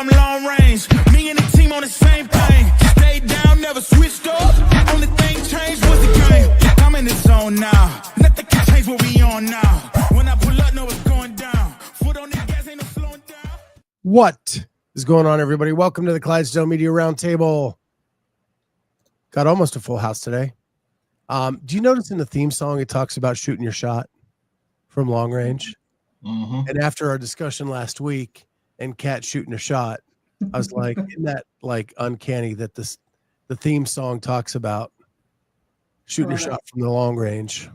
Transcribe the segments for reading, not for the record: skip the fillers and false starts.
I'm long range. Me and the team on the same thing. Stayed down, never switched up. Only thing changed was the game. I'm in the zone now. Nothing can change what we on now. When I pull up, know it's going down. Foot on the gas, ain't no slowing down. What is going on, everybody? Welcome to the Clydesdale Media Roundtable. Got almost a full house today. Do you notice in the theme song it talks about shooting your shot from long range? Mm-hmm. And after our discussion last week and Kat shooting a shot, I was like, isn't that like uncanny that the theme song talks about shooting your shot from the long range?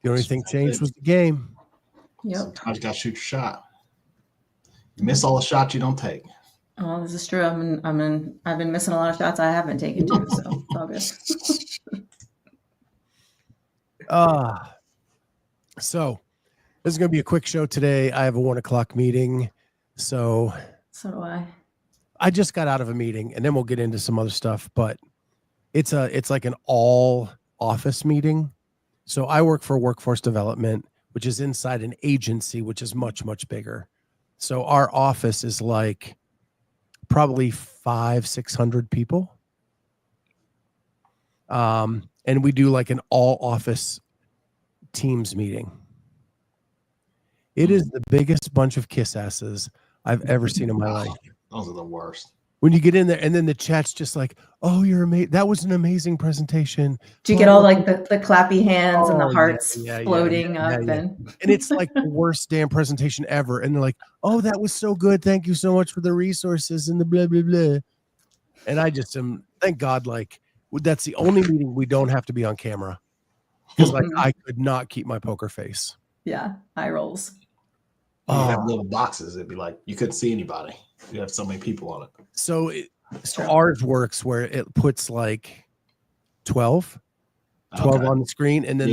The only thing changed was the game. Yep. Sometimes you got to shoot your shot. You miss all the shots you don't take. Oh, this is true. I've been missing a lot of shots I haven't taken too, so it's all good. So this is going to be a quick show today. I have a 1:00 meeting. So do I. I just got out of a meeting and then we'll get into some other stuff, but it's like an all office meeting. So I work for workforce development, which is inside an agency, which is much, much bigger. So our office is like probably 500-600 people. And we do like an all office Teams meeting. It is the biggest bunch of kiss asses I've ever seen in my life. Those are the worst. When you get in there and then the chat's just like, oh, you're amazing. That was an amazing presentation. Do you get all like the clappy hands and the hearts floating up? And it's like the worst damn presentation ever. And they're like, oh, that was so good. Thank you so much for the resources and the blah, blah, blah. And I just am, thank God, like that's the only meeting we don't have to be on camera. Because like I could not keep my poker face. Yeah, eye rolls. You have little boxes. It'd be like you couldn't see anybody. You have so many people on it. So ours works where it puts like 12 on the screen, and then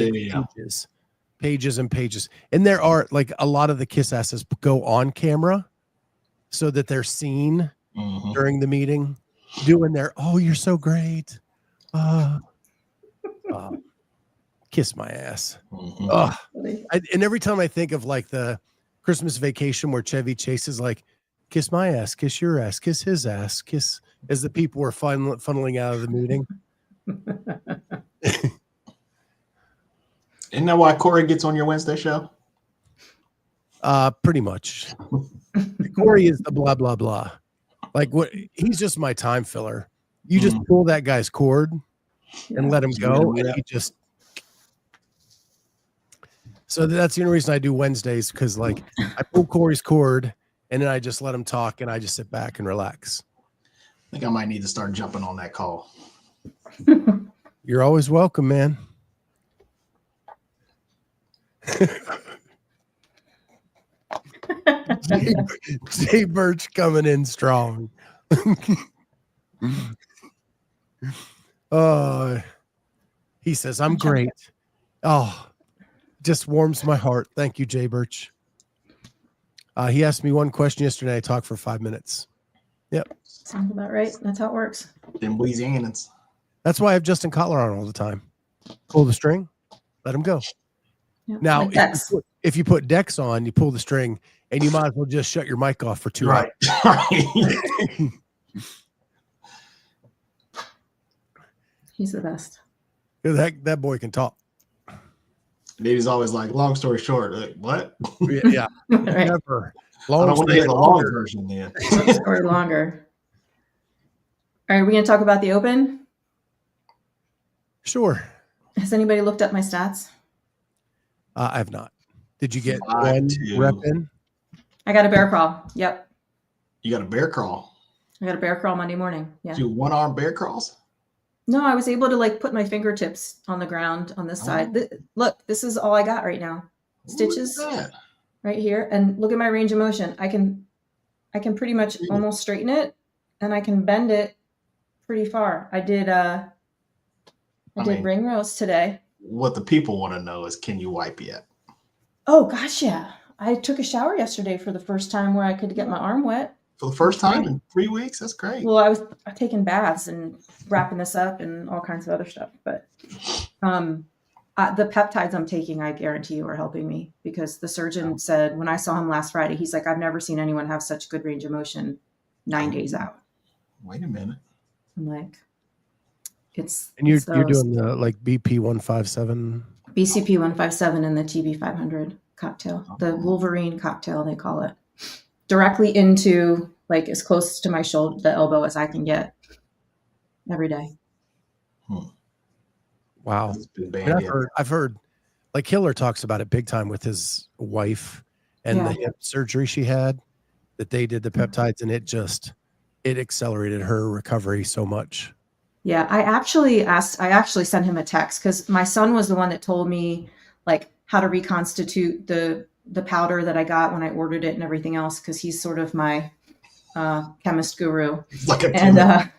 pages and pages. And there are like a lot of the kiss asses go on camera so that they're seen during the meeting doing their, oh, you're so great. Kiss my ass. And every time I think of like the Christmas Vacation where Chevy Chase is like, kiss my ass, kiss your ass, kiss his ass, kiss, as the people were funneling out of the meeting. Isn't that why Corey gets on your Wednesday show? Pretty much. Corey is the blah, blah, blah. Like what? He's just my time filler. You just pull that guy's cord and let him go, and he just. So that's the only reason I do Wednesdays, because like I pull Corey's cord and then I just let him talk and I just sit back and relax. I think I might need to start jumping on that call. You're always welcome, man. Jay Birch coming in strong. He says, I'm great. Oh, just warms my heart. Thank you, Jay Birch. He asked me one question yesterday. I talked for 5 minutes. Yep. Sounds about right. That's how it works. Them Louisianans. That's why I have Justin Cutler on all the time. Pull the string, let him go. Yep. Now, like if you put Dex on, you pull the string, and you might as well just shut your mic off for 2 hours. He's the best. That boy can talk. Davy's always like, long story short, like, what? Yeah. Right. Never. I don't want to hear the long version then. Or longer. All right, we going to talk about the Open? Sure. Has anybody looked up my stats? I have not. Did you get one rep in? I got a bear crawl. Yep. You got a bear crawl? I got a bear crawl Monday morning. Yeah. Do 1-arm bear crawls? No, I was able to like put my fingertips on the ground on this side. Look, this is all I got right now. Stitches right here. And look at my range of motion. I can pretty much almost straighten it, and I can bend it pretty far. I did ring rows today. What the people want to know is, can you wipe yet? Oh gosh, yeah. I took a shower yesterday for the first time where I could get my arm wet. For the first time in 3 weeks? That's great. Well, I was taking baths and wrapping this up and all kinds of other stuff. But The peptides I'm taking, I guarantee you, are helping me, because the surgeon said when I saw him last Friday, he's like, I've never seen anyone have such good range of motion 9 days out. Wait a minute. I'm like, it's And you're those doing the like BP 157. BCP 157 and the TB 500 cocktail, the Wolverine cocktail, they call it, directly into like as close to my shoulder, the elbow as I can get every day. Wow. And I've heard like Hiller talks about it big time with his wife and the hip surgery she had, that they did the peptides, and it accelerated her recovery so much. Yeah, I actually sent him a text, because my son was the one that told me like how to reconstitute the powder that I got when I ordered it and everything else, because he's sort of my chemist guru. And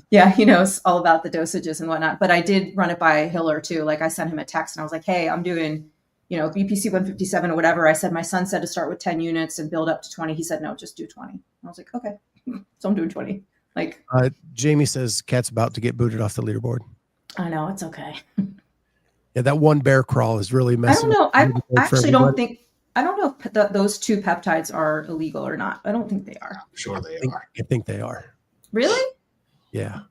yeah, he knows all about the dosages and whatnot. But I did run it by Hiller too. Like I sent him a text and I was like, hey, I'm doing, BPC 157 or whatever. I said, my son said to start with 10 units and build up to 20. He said, no, just do 20. I was like, okay. So I'm doing 20. Like Jamie says Kat's about to get booted off the leaderboard. I know, it's okay. Yeah, that one bear crawl is really messing. I don't know. I actually don't think, I don't know if those 2 peptides are illegal or not. I don't think they are. I'm sure they are. I think they are. Really? Yeah.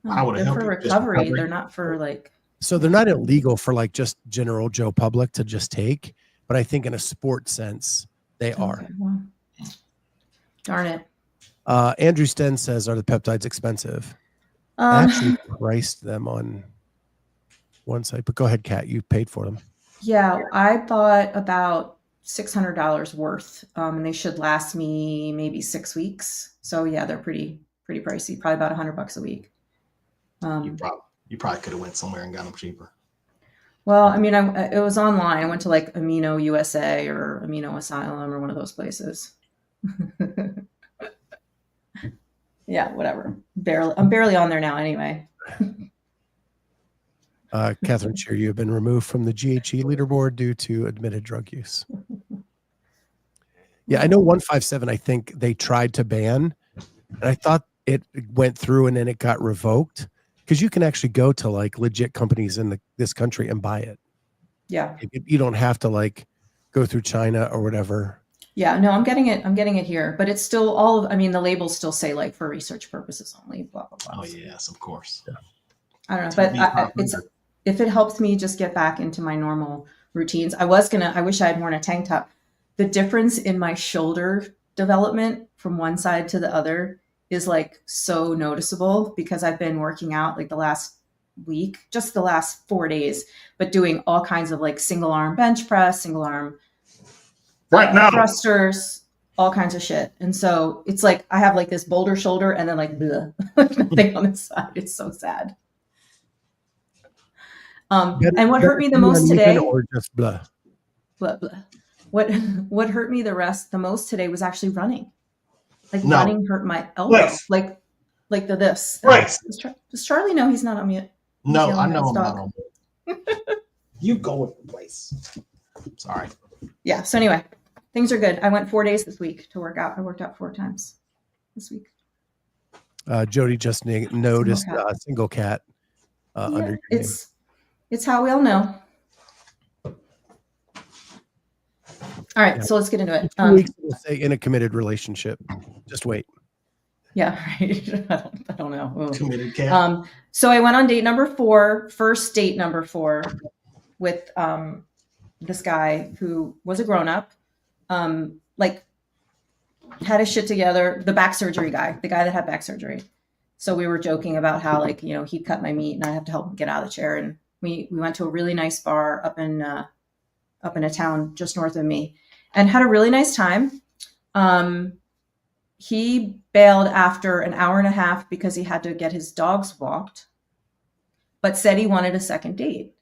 They're for recovery. They're not for like. So they're not illegal for like just general Joe public to just take, but I think in a sports sense they are. Well, darn it. Andrew Sten says, are the peptides expensive? I actually priced them on one site, but go ahead, Kat. You paid for them. Yeah, I bought about $600 worth, and they should last me maybe 6 weeks. So yeah, they're pretty pricey. Probably about $100 a week. You probably could have went somewhere and got them cheaper. Well, I mean, it was online. I went to like Amino USA or Amino Asylum or one of those places. Yeah, whatever. I'm barely on there now anyway. Catherine Shear, you have been removed from the GHE leaderboard due to admitted drug use. Yeah, I know 157, I think they tried to ban, and I thought it went through and then it got revoked, because you can actually go to like legit companies in this country and buy it. Yeah. You don't have to like go through China or whatever. Yeah, no, I'm getting it here, but it's still the labels still say like for research purposes only, blah, blah, blah. Oh yes, of course. Yeah. I don't know, but if it helps me just get back into my normal routines, I wish I had worn a tank top. The difference in my shoulder development from one side to the other is like so noticeable, because I've been working out like the last week, just the last 4 days, but doing all kinds of like single arm bench press, single arm thrusters, all kinds of shit. And so it's like I have like this boulder shoulder and then like nothing on this side. It's so sad. And what hurt me the most today, or just blah. Blah, blah. What hurt me the most today was actually running. Like running hurt my elbow. Yes. Like this. Right. Does Charlie know he's not on mute? No, I know I'm not on mute. You go with the place. Sorry. Yeah. So anyway, things are good. I went 4 days this week to work out. I worked out 4 times this week. Jody just noticed single cat under your name. It's how we all know. All right, so let's get into it. 2 weeks, we'll say in a committed relationship. Just wait. Yeah, right. I don't know. Ooh. Committed cat. So I went on date number 4, first date number 4, with this guy who was a grown-up, like had his shit together. The back surgery guy, the guy that had back surgery. So we were joking about how like he'd cut my meat and I have to help him get out of the chair. And we went to a really nice bar up in a town just north of me, and had a really nice time. He bailed after an hour and a half because he had to get his dogs walked, but said he wanted a second date.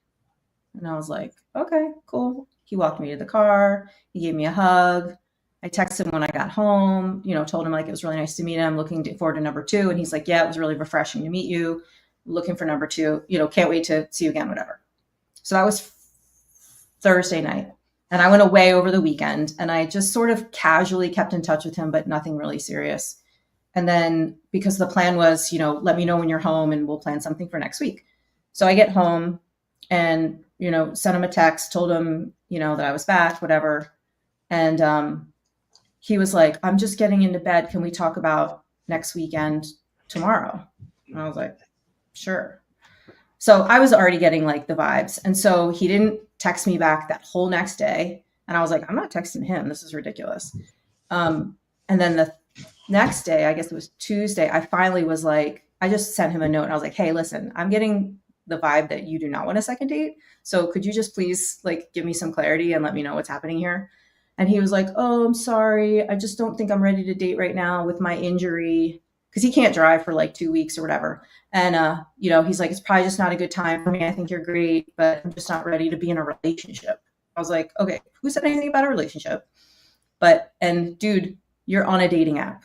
And I was like, okay, cool. He walked me to the car. He gave me a hug. I texted him when I got home, told him like it was really nice to meet him, looking forward to number 2. And he's like, yeah, it was really refreshing to meet you. Looking for number 2, can't wait to see you again, whatever. So that was Thursday night. And I went away over the weekend, and I just sort of casually kept in touch with him, but nothing really serious. And then because the plan was, let me know when you're home and we'll plan something for next week. So I get home and, you know, sent him a text, told him, you know, that I was back, whatever. And he was like, I'm just getting into bed. Can we talk about next weekend tomorrow? And I was like, sure. So I was already getting like the vibes. And so he didn't text me back that whole next day. And I was like, I'm not texting him. This is ridiculous. And then the next day, I guess it was Tuesday, I finally was like, I just sent him a note. And I was like, hey, listen, I'm getting the vibe that you do not want a second date. So could you just please like give me some clarity and let me know what's happening here? And he was like, oh, I'm sorry. I just don't think I'm ready to date right now with my injury, because he can't drive for like 2 weeks or whatever. And, you know, he's like, it's probably just not a good time for me. I think you're great, but I'm just not ready to be in a relationship. I was like, okay, who said anything about a relationship? And dude, you're on a dating app.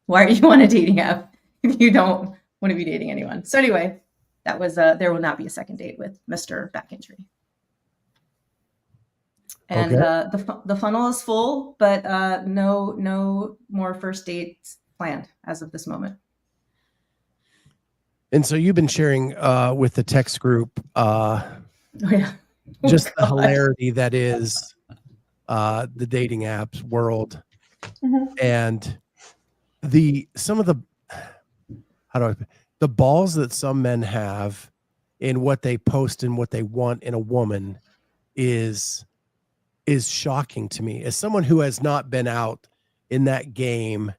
Why are you on a dating app if you don't want to be dating anyone? So anyway, that was, there will not be a second date with Mr. Back Injury. And the funnel is full, but no more first dates planned as of this moment. And so you've been sharing with the text group just the hilarity that is the dating apps world, and the balls that some men have in what they post and what they want in a woman is shocking to me as someone who has not been out in that game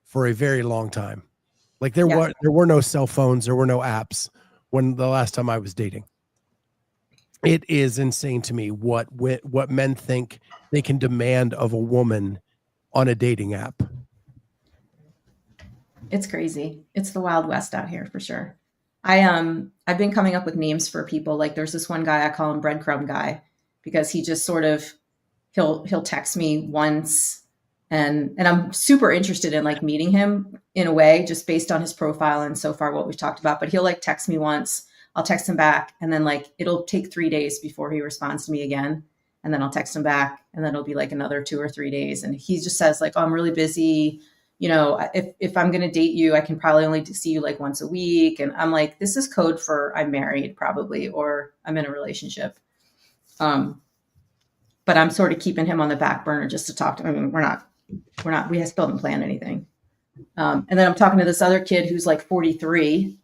for a very long time. Like there were no cell phones, there were no apps when the last time I was dating. It is insane to me what men think they can demand of a woman on a dating app. It's crazy. It's the Wild West out here for sure. I've been coming up with names for people. Like there's this one guy, I call him Breadcrumb Guy, because he just sort of he'll text me once, and I'm super interested in like meeting him in a way, just based on his profile and so far what we've talked about. But he'll like text me once, I'll text him back, and then like it'll take 3 days before he responds to me again. And then I'll text him back, and then it'll be like another 2 or 3 days. And he just says like, oh, I'm really busy. You know, if I'm going to date you, I can probably only see you like once a week. And I'm like, this is code for I'm married probably, or I'm in a relationship. But I'm sort of keeping him on the back burner just to talk to him. I mean, we still haven't planned anything. And then I'm talking to this other kid who's like 43,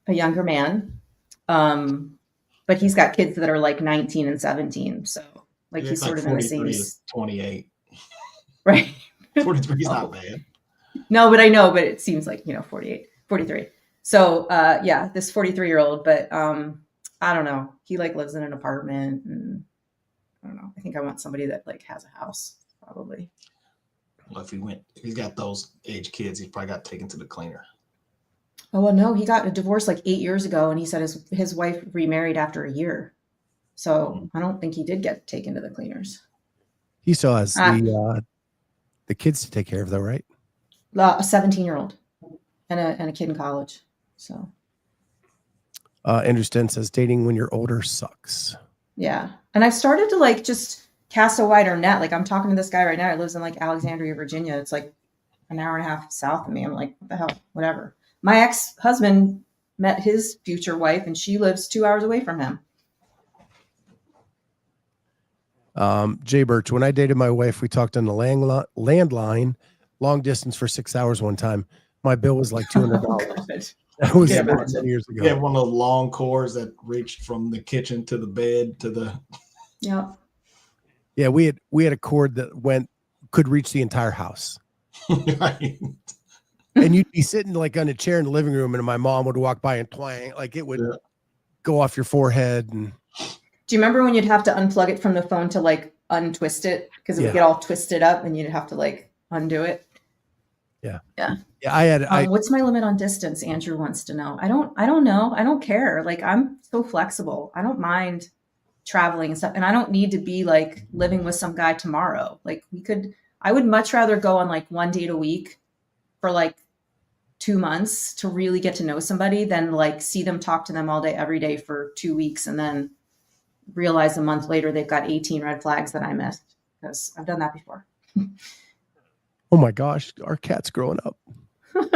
a younger man. But he's got kids that are like 19 and 17. So like he's sort of in the same. 28. Right. 43 is not bad. No, but I know, but it seems like, 48, 43. So yeah, this 43-year-old, but I don't know. He like lives in an apartment, and I don't know. I think I want somebody that like has a house probably. Well, if he's got those age kids, he's probably got taken to the cleaner. Oh, well, no, he got a divorce like 8 years ago, and he said his wife remarried after a year. So I don't think he did get taken to the cleaners. He still has the kids to take care of, though, right? A 17-year-old and a kid in college. So Andrew Sten says dating when you're older sucks. Yeah. And I've started to like just cast a wider net. Like I'm talking to this guy right now. He lives in like Alexandria, Virginia. It's like an hour and a half south of me. I'm like, what the hell? Whatever. My ex-husband met his future wife, and she lives 2 hours away from him. Jay Birch, when I dated my wife, we talked on the landline, long distance for 6 hours one time. My bill was like $200. That was 7 years ago. Yeah, one of those long cords that reached from the kitchen to the bed to the. Yeah. Yeah, we had a cord that could reach the entire house. Right. And you'd be sitting like on a chair in the living room, and my mom would walk by and twang, like it would go off your forehead. And do you remember when you'd have to unplug it from the phone to like untwist it, because it would get all twisted up, and you'd have to like undo it? Yeah. Yeah. Yeah. What's my limit on distance? Andrew wants to know. I don't know. I don't care. Like I'm so flexible. I don't mind traveling and stuff. And I don't need to be like living with some guy tomorrow. Like I would much rather go on like 1 date a week for like 2 months to really get to know somebody than like see them, talk to them all day, every day for 2 weeks, and then realize a month later they've got 18 red flags that I missed, because I've done that before. Oh my gosh, our cat's growing up.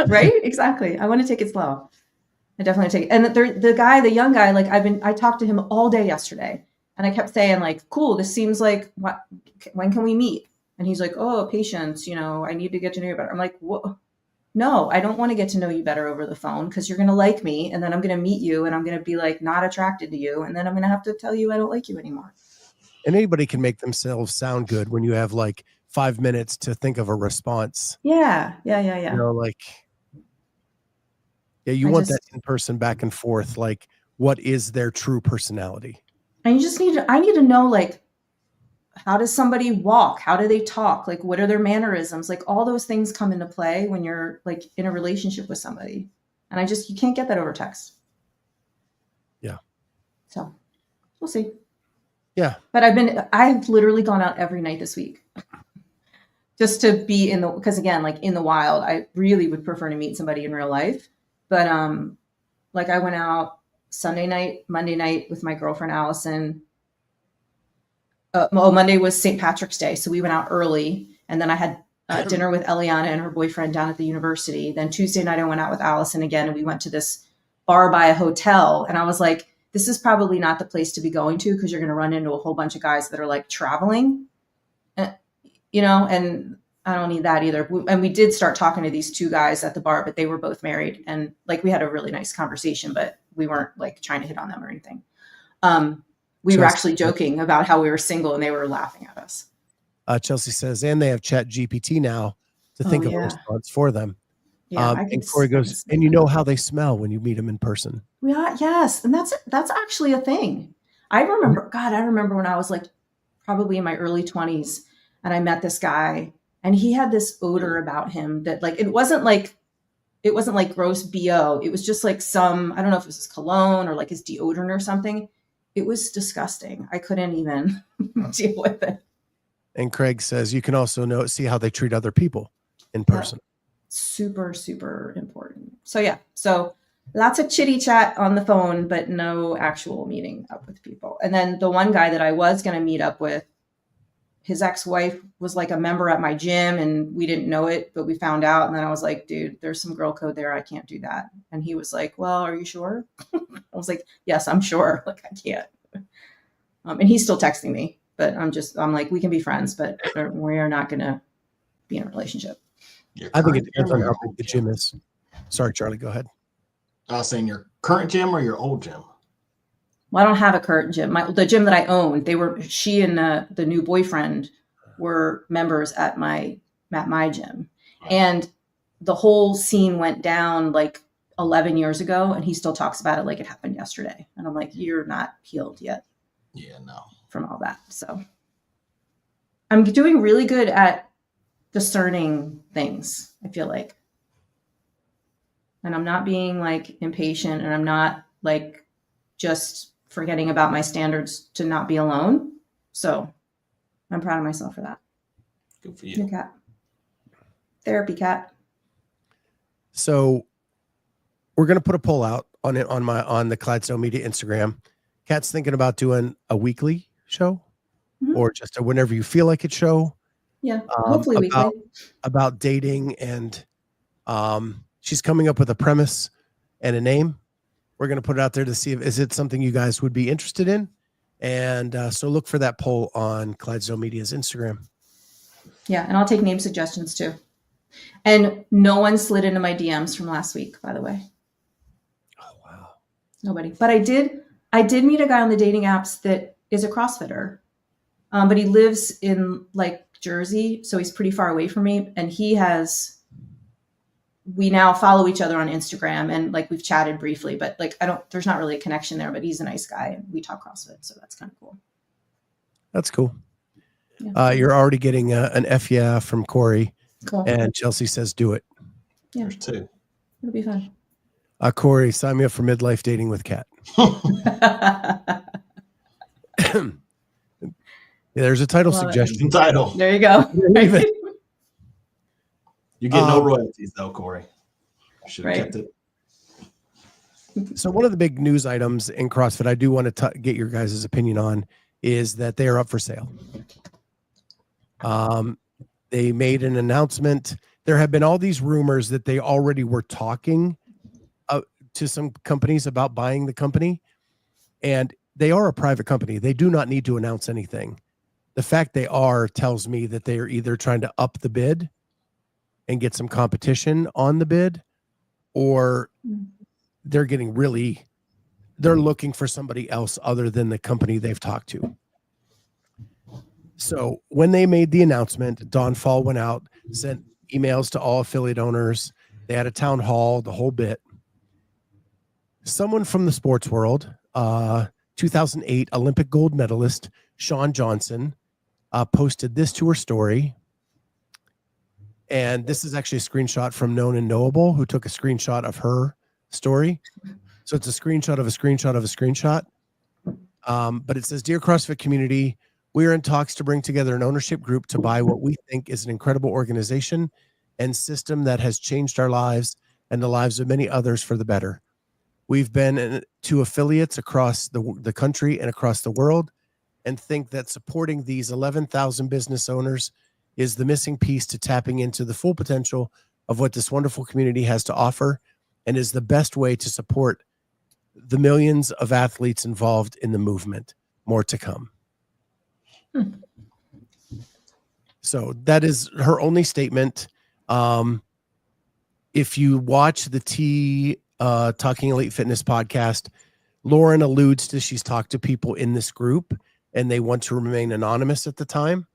Right? Exactly. I want to take it slow. I definitely take it. And the young guy, like I talked to him all day yesterday, and I kept saying like, cool, this seems like when can we meet? And he's like, oh, patience, I need to get to know you better. I'm like, what? No, I don't want to get to know you better over the phone because you're going to like me. And then I'm going to meet you and I'm going to be like, not attracted to you. And then I'm going to have to tell you I don't like you anymore. And anybody can make themselves sound good when you have like 5 minutes to think of a response. Yeah. You want that in person back and forth. Like, what is their true personality? And I need to know, like, how does somebody walk? How do they talk? Like, what are their mannerisms? Like, all those things come into play when you're like in a relationship with somebody. And you can't get that over text. Yeah. So we'll see. Yeah. But I've literally gone out every night this week just to be because again, like in the wild, I really would prefer to meet somebody in real life. But like I went out Sunday night, Monday night with my girlfriend, Allison. Monday was St. Patrick's Day. So we went out early, and then I had dinner with Eliana and her boyfriend down at the university. Then Tuesday night I went out with Allison again, and we went to this bar by a hotel. And I was like, this is probably not the place to be going to because you're going to run into a whole bunch of guys that are like traveling, and I don't need that either. And we did start talking to these two guys at the bar, but they were both married. And like, we had a really nice conversation, but we weren't like trying to hit on them or anything. We were actually joking about how we were single and they were laughing at us. Chelsea says, and they have Chat GPT now to think of a response for them. Yeah, and Corey goes, and you know how they smell when you meet them in person. Yeah, yes. And that's actually a thing. I remember when I was like probably in my early 20s and I met this guy and he had this odor about him that like, it wasn't like gross BO. It was just like I don't know if it was his cologne or like his deodorant or something. It was disgusting. I couldn't even deal with it. And Craig says you can also see how they treat other people in person. Yep. Super, super important. So yeah. So lots of chitty chat on the phone, but no actual meeting up with people. And then the one guy that I was going to meet up with, his ex-wife was like a member at my gym and we didn't know it, but we found out. And then I was like, dude, there's some girl code there. I can't do that. And he was like, well, are you sure? I was like, yes, I'm sure. Like, I can't. And he's still texting me, but I'm like, we can be friends, but we are not going to be in a relationship. I think it depends on how big the gym is. Sorry, Charlie, go ahead. I was saying your current gym or your old gym? Well, I don't have a current gym. The gym that I owned, she and the new boyfriend were members at my gym. Right. And the whole scene went down like 11 years ago, and he still talks about it like it happened yesterday. And I'm like, you're not healed yet. Yeah, no. From all that. So I'm doing really good at discerning things, I feel like. And I'm not being like impatient, and I'm not like just forgetting about my standards to not be alone. So I'm proud of myself for that. Good for you. Good cat. Therapy cat. So we're going to put a poll out on the Clydesdale Media Instagram. Kat's thinking about doing a weekly show or just a whenever you feel like it show. Yeah, hopefully weekly. About dating, and she's coming up with a premise and a name. We're going to put it out there to see is it something you guys would be interested in. And so look for that poll on Clydesdale Media's Instagram. Yeah, and I'll take name suggestions too. And no one slid into my DMs from last week, by the way. Oh, wow. Nobody. But I did meet a guy on the dating apps that is a CrossFitter. But he lives in like Jersey, so he's pretty far away from me. And we now follow each other on Instagram, and like we've chatted briefly, but like there's not really a connection there, but he's a nice guy and we talk CrossFit. So that's kind of cool. That's cool. Yeah. You're already getting an F yeah from Corey. Cool. And Chelsea says, do it. Yeah. There's two. It'll be fun. Corey, sign me up for midlife dating with Kat. There's a title suggestion. Title. There you go. You get no royalties though, Corey. Should have kept it. So one of the big news items in CrossFit I do want to get your guys' opinion on is that they are up for sale. They made an announcement. There have been all these rumors that they already were talking to some companies about buying the company, and they are a private company. They do not need to announce anything. The fact they are tells me that they are either trying to up the bid and get some competition on the bid, or they're looking for somebody else other than the company they've talked to. So when they made the announcement, Don Fall went out, sent emails to all affiliate owners. They had a town hall, the whole bit. Someone from the sports world, 2008 Olympic gold medalist Shawn Johnson, posted this to her story. And this is actually a screenshot from Known and Knowable, who took a screenshot of her story. So it's a screenshot of a screenshot of a screenshot. But it says, "Dear CrossFit community, we are in talks to bring together an ownership group to buy what we think is an incredible organization and system that has changed our lives and the lives of many others for the better. We've been to affiliates across the country and across the world and think that supporting these 11,000 business owners is the missing piece to tapping into the full potential of what this wonderful community has to offer and is the best way to support the millions of athletes involved in the movement. More to come." So that is her only statement. If you watch the Talking Elite Fitness podcast, Lauren alludes to she's talked to people in this group and they want to remain anonymous at the time.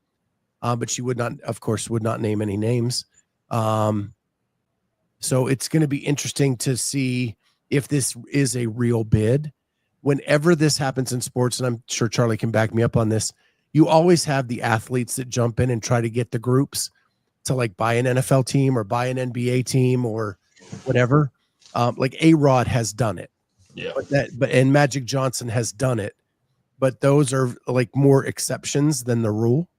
But she would not name any names. So it's going to be interesting to see if this is a real bid. Whenever this happens in sports, and I'm sure Charlie can back me up on this, you always have the athletes that jump in and try to get the groups to like buy an NFL team or buy an NBA team or whatever. Like A-Rod has done it. Yeah. And Magic Johnson has done it. But those are like more exceptions than the rule.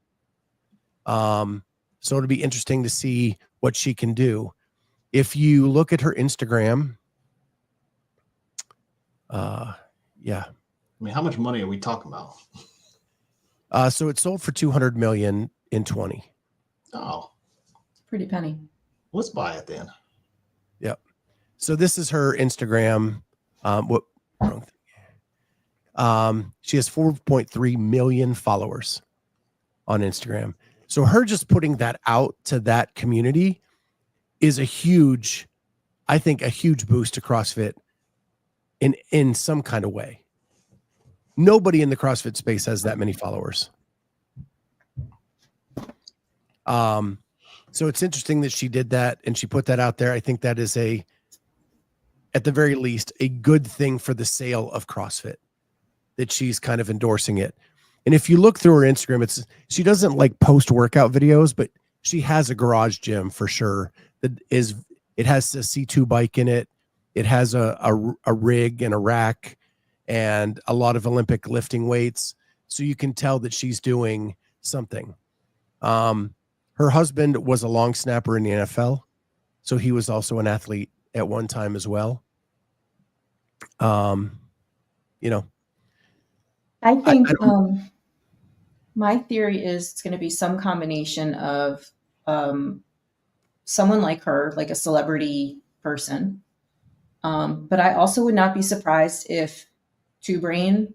So it'll be interesting to see what she can do. If you look at her Instagram, yeah. I mean, how much money are we talking about? So it sold for $200 million in 20. Oh, Pretty penny. let's buy it then. Yep. So this is her Instagram. She has 4.3 million followers on Instagram. So her just putting that out to that community is a huge boost to CrossFit in some kind of way. Nobody in the CrossFit space has that many followers. So it's interesting that she did that and she put that out there. I think that is at the very least, a good thing for the sale of CrossFit, that she's kind of endorsing it. And if you look through her Instagram, she doesn't like post workout videos, but she has a garage gym for sure. It has a C2 bike in it. It has a rig and a rack and a lot of Olympic lifting weights. So you can tell that she's doing something. Her husband was a long snapper in the NFL. So he was also an athlete at one time as well. I think my theory is it's going to be some combination of someone like her, like a celebrity person. But I also would not be surprised if Two Brain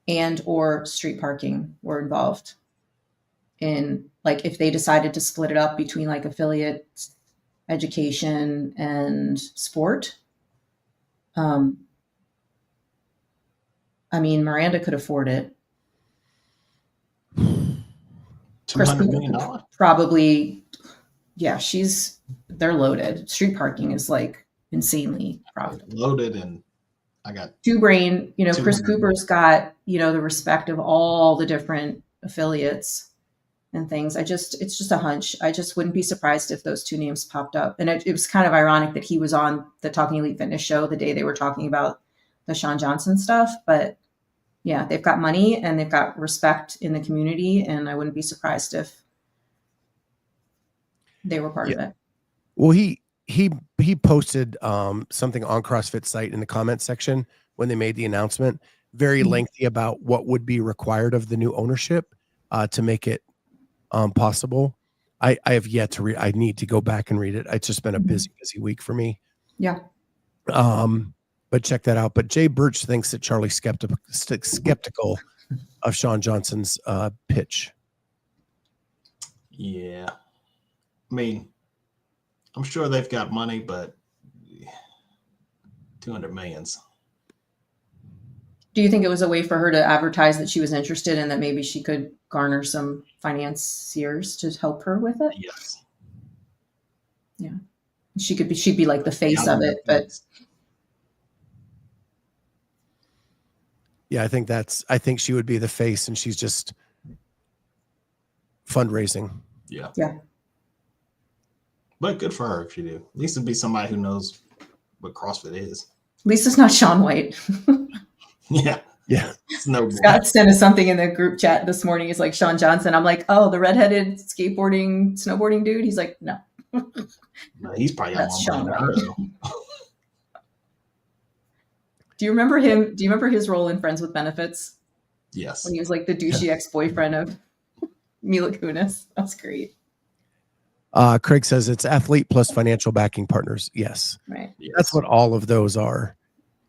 and or street parking were involved in, like, if they decided to split it up between like affiliate, education, and sport. I mean, Miranda could afford it. $200 million? Probably. Yeah, they're loaded. Street parking is like insanely profitable. Loaded, and I got Two Brain, Chris 200. Cooper's got, the respect of all the different affiliates and things. It's just a hunch. I just wouldn't be surprised if those two names popped up. And it was kind of ironic that he was on the Talking Elite Fitness show the day they were talking about the Shawn Johnson stuff. But yeah, they've got money and they've got respect in the community. And I wouldn't be surprised if they were part of it. Well, he posted something on CrossFit's site in the comment section when they made the announcement, very lengthy about what would be required of the new ownership to make it possible. I have yet to read. I need to go back and read it. It's just been a busy week for me. Yeah. But check that out. But Jay Birch thinks that Charlie's skeptical of Shawn Johnson's pitch. Yeah. I mean, I'm sure they've got money, but 200 millions. Do you think it was a way for her to advertise that she was interested and that maybe she could garner some financiers to help her with it? Yes. Yeah. She'd be like the face of it, but yeah, I think she would be the face, and she's just fundraising. Yeah. Yeah. But good for her if you do. At least it'd be somebody who knows what CrossFit is. At least it's not Shaun White. Yeah. Yeah. It's no Scott sent us something in the group chat this morning. He's like, Shawn Johnson. I'm like, oh, the redheaded snowboarding dude. He's like, no. No, he's probably got That's more Shaun money than her, though. Do you remember him? Do you remember his role in Friends with Benefits? Yes. When he was like the douchey ex-boyfriend of Mila Kunis. That's great. Craig says it's athlete plus financial backing partners. Yes. Right. Yes. That's what all of those are.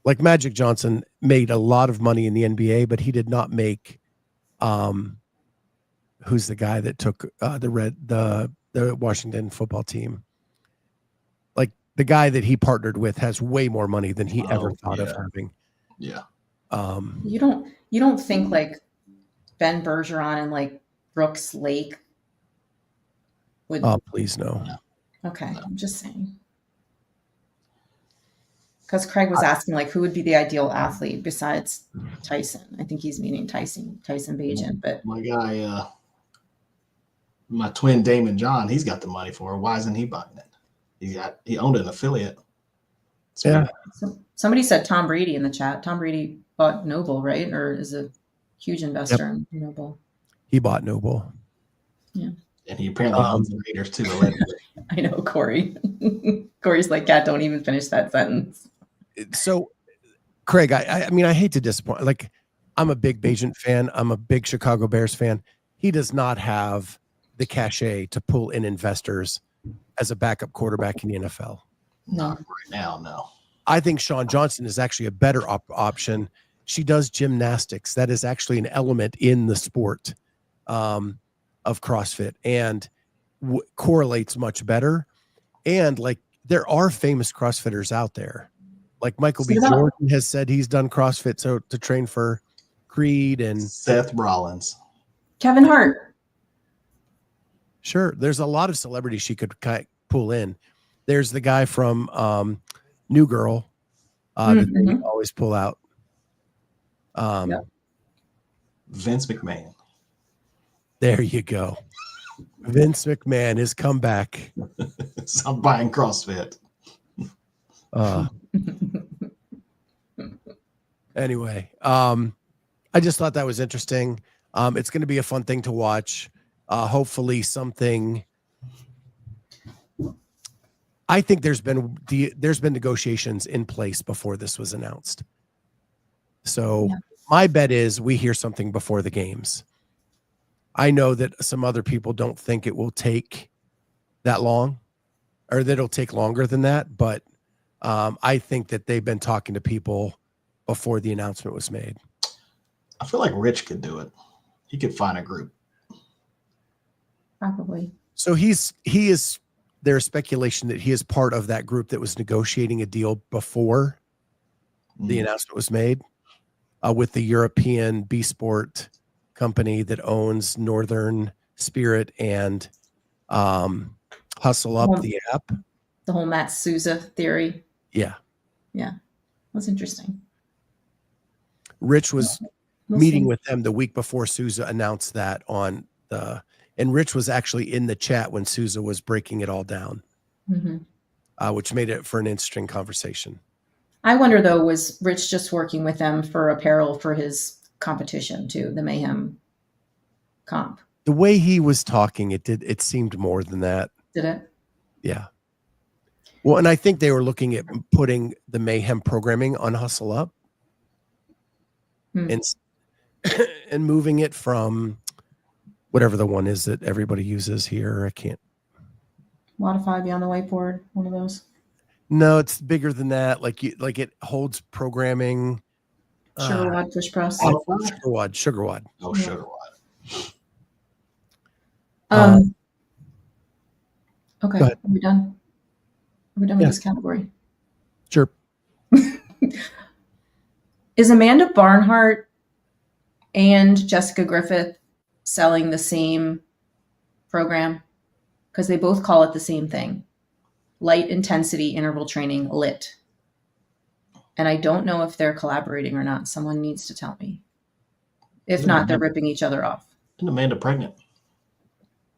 Like Magic Johnson made a lot of money in the NBA, but he did not make who's the guy that took the Washington football team. Like the guy that he partnered with has way more money than he ever thought of having. Yeah. You don't think like Ben Bergeron and like Brooks Lake would? Oh, please no. Okay, I'm just saying. Because Craig was asking like who would be the ideal athlete besides Tyson. I think he's meaning Tyson Bagent, but My guy, my twin Damon John, he's got the money for it. Why isn't he buying it? He owned an affiliate. Yeah. Somebody said Tom Brady in the chat. Tom Brady bought Noble, right? Or is a huge investor in Noble. He bought Noble. Yeah. And he apparently owns the Raiders too. I know, Corey. Corey's like, Kat, don't even finish that sentence. So, Craig, I mean, I hate to disappoint. Like, I'm a big Bagent fan. I'm a big Chicago Bears fan. He does not have the cachet to pull in investors as a backup quarterback in the NFL. Not right now, no. I think Shawn Johnson is actually a better option. She does gymnastics. That is actually an element in the sport of CrossFit and correlates much better. And like, there are famous CrossFitters out there. Like Michael B. Jordan has said he's done CrossFit to train for Creed and Seth Rollins. Kevin Hart. Sure. There's a lot of celebrities she could pull in. There's the guy from New Girl that they always pull out. Vince McMahon. There you go. Vince McMahon has come back. So I'm buying CrossFit. Anyway, I just thought that was interesting. It's going to be a fun thing to watch. Hopefully something. I think there's been negotiations in place before this was announced. So my bet is we hear something before the games. I know that some other people don't think it will take that long, or that it'll take longer than that. But I think that they've been talking to people before the announcement was made. I feel like Rich could do it. He could find a group. Probably. So he is. There's speculation that he is part of that group that was negotiating a deal before the announcement was made with the European B Sport company that owns Northern Spirit and Hustle Up, the app. The whole Matt Souza theory. Yeah. Yeah. That's interesting. Rich was meeting with them the week before Souza announced that and Rich was actually in the chat when Souza was breaking it all down, which made it for an interesting conversation. I wonder, though, was Rich just working with them for apparel for his competition too, the Mayhem comp? The way he was talking, it seemed more than that. Did it? Yeah. Well, and I think they were looking at putting the Mayhem programming on Hustle Up and moving it from whatever the one is that everybody uses here. I can't. Modify Beyond the Whiteboard, one of those. No, it's bigger than that. Like it holds programming. Sugar wad push press. Sugar wad. Oh, Yeah. sugar wad. Okay. Go ahead. Are we done? Are we done with this category? Sure. Is Amanda Barnhart and Jessica Griffith selling the same program? Because they both call it the same thing. Light intensity interval training, LIT. And I don't know if they're collaborating or not. Someone needs to tell me. If not, they're ripping each other off. Isn't Amanda pregnant?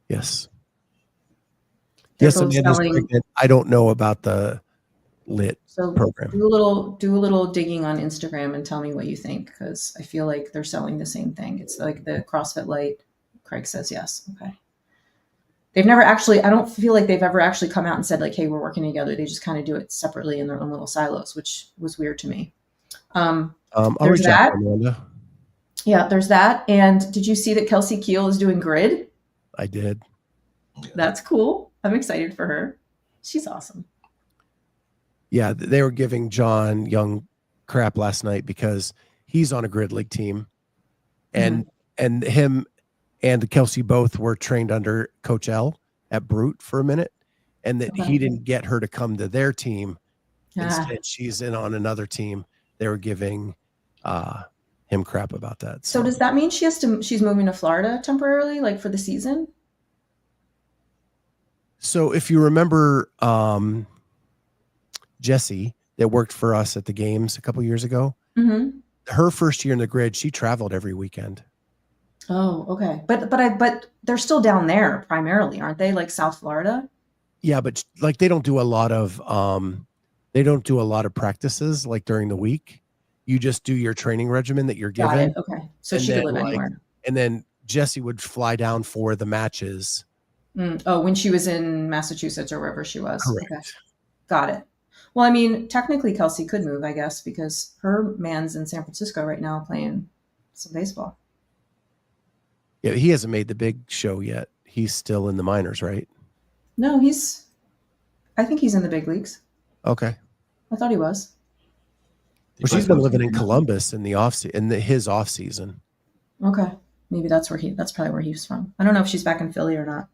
Yes. They're Yes, both Amanda's selling- pregnant. I don't know about the LIT So program. do a little digging on Instagram and tell me what you think, because I feel like they're selling the same thing. It's like the CrossFit Light. Craig says yes. Okay. They've never actually, I don't feel like they've ever actually come out and said like, hey, we're working together. They just kind of do it separately in their own little silos, which was weird to me. I'll there's reach out that. to Amanda. Yeah, there's that. And did you see that Kelsey Keel is doing grid? I did. That's cool. I'm excited for her. She's awesome. Yeah, they were giving John Young crap last night because he's on a grid league team, and him and Kelsey both were trained under Coach L at Brute for a minute, and that he didn't get her to come to their team. Instead, she's in on another team. They were giving him crap about that. So does that mean she's moving to Florida temporarily, like for the season? So if you remember Jessie that worked for us at the games a couple years ago, her first year in the grid, she traveled every weekend. Oh, okay. But they're still down there primarily, aren't they? Like South Florida? Yeah, but like they don't do a lot of practices like during the week. You just do your training regimen that you're given. Got it. Okay. So she could live anywhere. And then Jessie would fly down for the matches. Oh, when she was in Massachusetts or wherever she was. Correct. Okay. Got it. Well, I mean, technically Kelsey could move, I guess, because her man's in San Francisco right now playing some baseball. Yeah, he hasn't made the big show yet. He's still in the minors, right? No, I think he's in the big leagues. Okay. I thought he was. Well, she's been living in Columbus in his off season. Okay. Maybe that's probably where he's from. I don't know if she's back in Philly or not.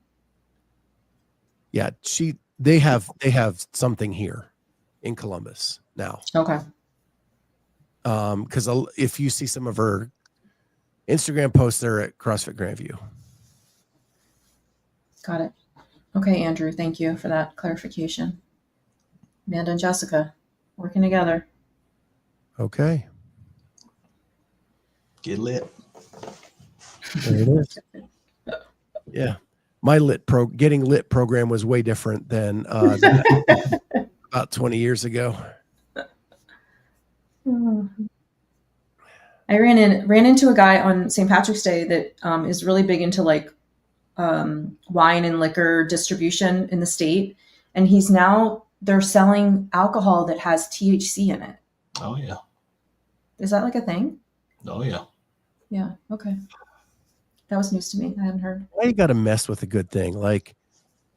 Yeah, they have something here in Columbus now. Okay. Because if you see some of her Instagram posts, they're at CrossFit Grandview. Got it. Okay, Andrew, thank you for that clarification. Amanda and Jessica working together. Okay. Get lit. There it is. Yeah. My getting lit program was way different than about 20 years ago. I ran into a guy on St. Patrick's Day that is really big into like wine and liquor distribution in the state. And they're selling alcohol that has THC in it. Oh, yeah. Is that like a thing? Oh, yeah. Yeah. Okay. That was news to me. I hadn't heard. Why you got to mess with a good thing? Like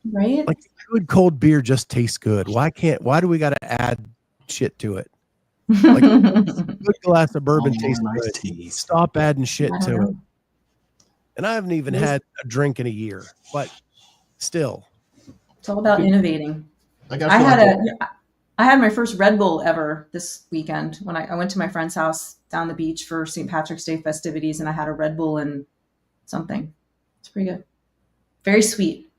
Right? Like good cold beer just tastes good. Why do we got to add shit to it? Like a good glass of bourbon tastes good. Tea. Stop adding shit I don't to know. it. And I haven't even had a drink in a year, but still. It's all about innovating. Like I had my first Red Bull ever this weekend when I went to my friend's house down the beach for St. Patrick's Day festivities, and I had a Red Bull and something. It's pretty good. Very sweet.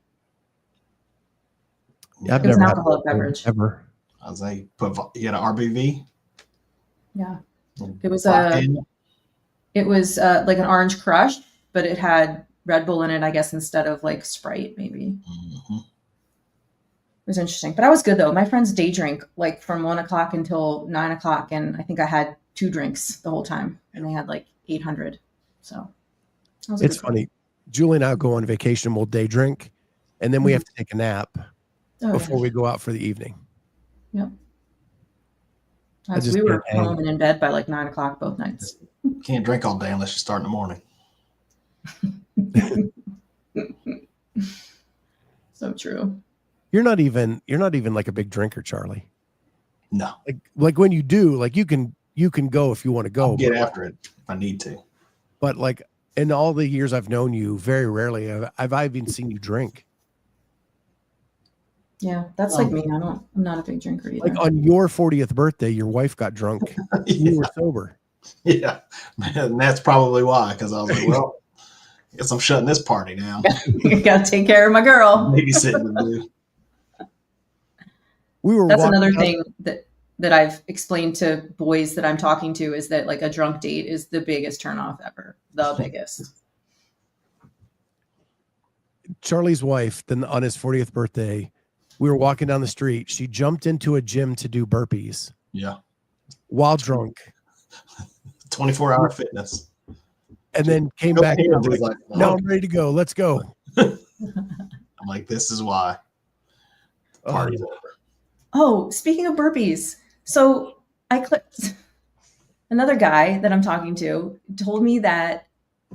Yeah, I've It was never an had alcoholic one beverage. ever. I was like, you had an RBV? Yeah. It was Vodka? like an orange crush, but it had Red Bull in it, I guess, instead of like Sprite, maybe. Mm-hmm. It was interesting, but I was good though. My friends day drink like from 1 o'clock until 9 o'clock, and I think I had 2 drinks the whole time, and they had like 800. So It's funny. Julie and I go on vacation. We'll day drink, and then we have to take a nap before we go out for the evening. Yep. I just we were can't home and in bed by like 9 o'clock both nights. Can't drink all day unless you start in the morning. So true. You're not even like a big drinker, Charlie. No. Like when you do, like you can go if you want to go. I'll get after it if I need to. But like in all the years I've known you, very rarely have I even seen you drink. Yeah, that's like me. I'm not a big drinker either. Like on your 40th birthday, your wife got drunk. You were sober. Yeah, man, and that's probably why. Because I was like, well, I guess I'm shutting this party down. Gotta take care of my girl. Babysitting to do. That's another thing that I've explained to boys that I'm talking to is that like a drunk date is the biggest turnoff ever. The biggest. Charlie's wife, then on his 40th birthday, we were walking down the street. She jumped into a gym to do burpees. Yeah. While drunk. 24-hour fitness. And then came back. Like, no, I'm ready to go. Let's go. I'm like, this is why. Party's over. Oh, speaking of burpees. So I clicked. Another guy that I'm talking to told me that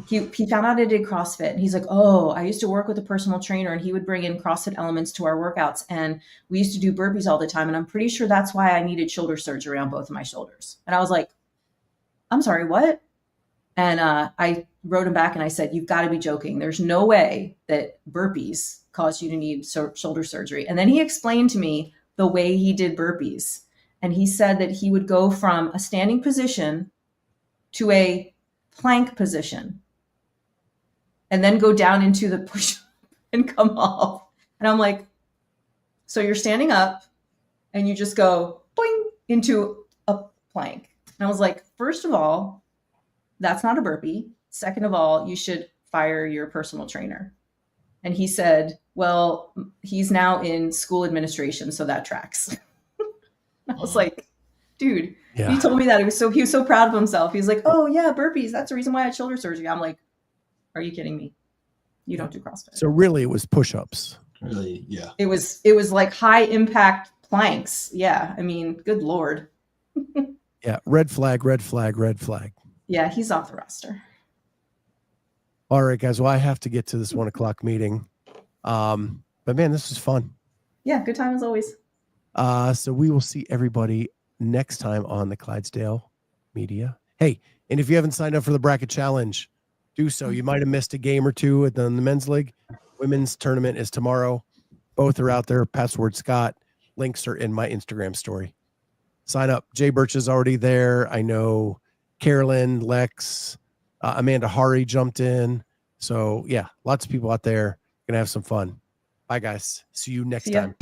he found out I did CrossFit. And he's like, oh, I used to work with a personal trainer and he would bring in CrossFit elements to our workouts. And we used to do burpees all the time. And I'm pretty sure that's why I needed shoulder surgery on both of my shoulders. And I was like, I'm sorry, what? And I wrote him back and I said, you've got to be joking. There's no way that burpees cause you to need shoulder surgery. And then he explained to me the way he did burpees. And he said that he would go from a standing position to a plank position and then go down into the push and come off. And I'm like, so you're standing up and you just go boing into a plank. And I was like, first of all, that's not a burpee. Second of all, you should fire your personal trainer. And he said, well, he's now in school administration, so that tracks. I was like, dude, he told me that. He was so proud of himself. He's like, oh yeah, burpees. That's the reason why I had shoulder surgery. I'm like, are you kidding me? You don't do CrossFit. So really it was push-ups. Really, yeah. It was like high impact planks. Yeah. I mean, good Lord. Yeah. Red flag, red flag, red flag. Yeah. He's off the roster. All right, guys. Well, I have to get to this 1 o'clock meeting. But man, this is fun. Yeah. Good time as always. So we will see everybody next time on the Clydesdale Media. Hey, and if you haven't signed up for the bracket challenge, do so. You might have missed a game or two at the men's league. Women's tournament is tomorrow. Both are out there. Password Scott. Links are in my Instagram story. Sign up. Jay Birch is already there. I know Carolyn, Lex, Amanda Hari jumped in. So yeah, lots of people out there. Gonna have some fun. Bye guys. See you next time.